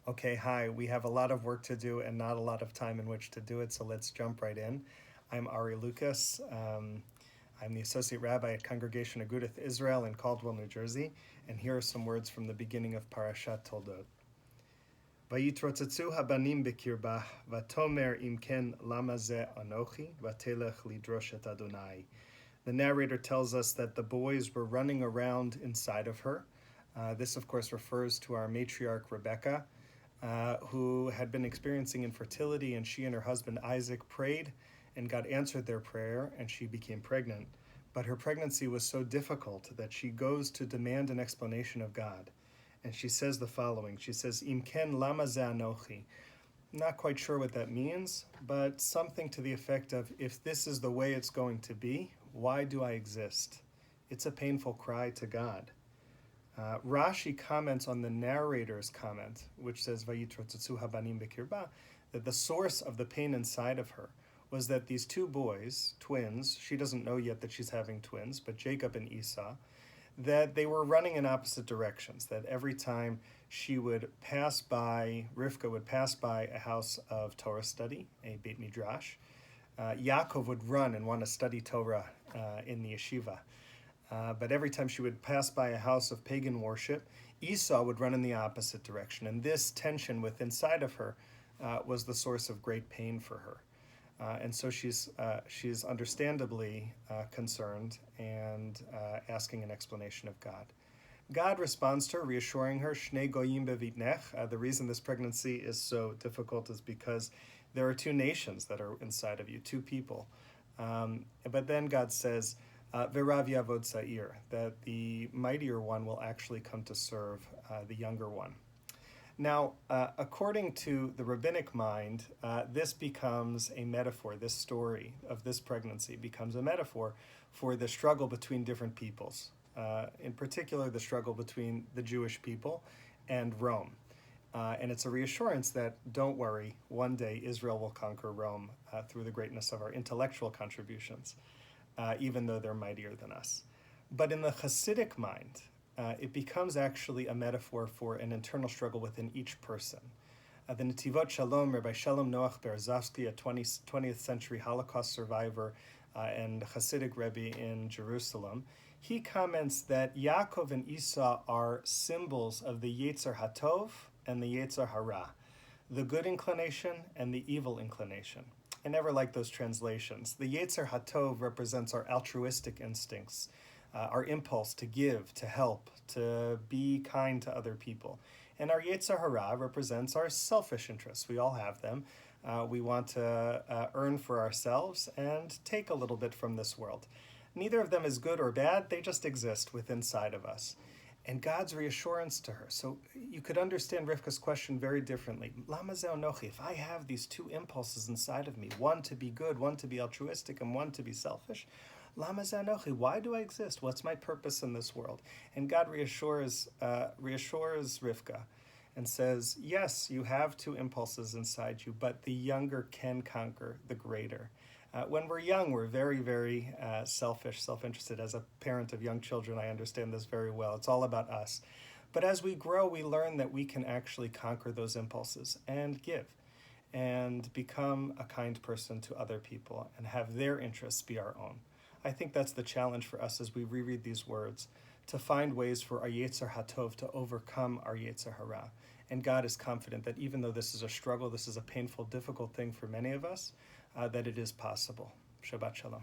Okay, hi. We have a lot of work to do and not a lot of time in which to do it, so let's jump right in. I'm Ari Lucas. I'm the Associate Rabbi at Congregation Agudath Israel in Caldwell, New Jersey, and here are some words from the beginning of Parashat Toldot. Vayitrotzatzu habanim bekirba, vatomer imken lama ze anochi, vatelech lidrosh et Adonai. The narrator tells us that the boys were running around inside of her. This, of course, refers to our matriarch Rebekah, who had been experiencing infertility, and she and her husband Isaac prayed, and God answered their prayer, and she became pregnant. But her pregnancy was so difficult that she goes to demand an explanation of God. And she says the following. She says, Im ken lama ze anochi. Not quite sure what that means, but something to the effect of, if this is the way it's going to be, why do I exist? It's a painful cry to God. Rashi comments on the narrator's comment, which says, Vayitrotzatzu habanim bekirba, that the source of the pain inside of her was that these two boys, twins, she doesn't know yet that she's having twins, but Jacob and Esau, that they were running in opposite directions, that every time she would pass by, Rivka would pass by a house of Torah study, a Beit Midrash, Yaakov would run and want to study Torah in the yeshiva. But every time she would pass by a house of pagan worship, Esau would run in the opposite direction. And this tension within inside of her was the source of great pain for her. And so she's understandably concerned and asking an explanation of God. God responds to her, reassuring her, Shnei goyim bevitnech. The reason this pregnancy is so difficult is because there are two nations that are inside of you, two people. But then God says, Verav yavod sa'ir, that the mightier one will actually come to serve the younger one. Now, according to the rabbinic mind, this becomes a metaphor. This story of this pregnancy becomes a metaphor for the struggle between different peoples, in particular the struggle between the Jewish people and Rome. And it's a reassurance that, don't worry, one day Israel will conquer Rome through the greatness of our intellectual contributions, even though they're mightier than us. But in the Hasidic mind, it becomes actually a metaphor for an internal struggle within each person. The Netivot Shalom, Rabbi Shalom Noach Berzovsky, a 20th century Holocaust survivor and Hasidic Rebbe in Jerusalem, he comments that Yaakov and Esau are symbols of the Yetzer HaTov and the Yetzer Hara, the good inclination and the evil inclination. I never like those translations. The Yetzer HaTov represents our altruistic instincts, our impulse to give, to help, to be kind to other people. And our Yetzer Hara represents our selfish interests. We all have them. We want to earn for ourselves and take a little bit from this world. Neither of them is good or bad. They just exist within inside of us. And God's reassurance to her. So you could understand Rivka's question very differently. Lama ze anochi, if I have these two impulses inside of me, one to be good, one to be altruistic, and one to be selfish, Lama ze anochi, why do I exist? What's my purpose in this world? And God reassures Rivka and says, yes, you have two impulses inside you, but the younger can conquer the greater. When we're young, we're very, very selfish, self-interested. As a parent of young children, I understand this very well. It's all about us. But as we grow, we learn that we can actually conquer those impulses and give and become a kind person to other people and have their interests be our own. I think that's the challenge for us as we reread these words, to find ways for our Yetzer HaTov to overcome our Yetzer Hara. And God is confident that even though this is a struggle, this is a painful, difficult thing for many of us, that it is possible. Shabbat Shalom.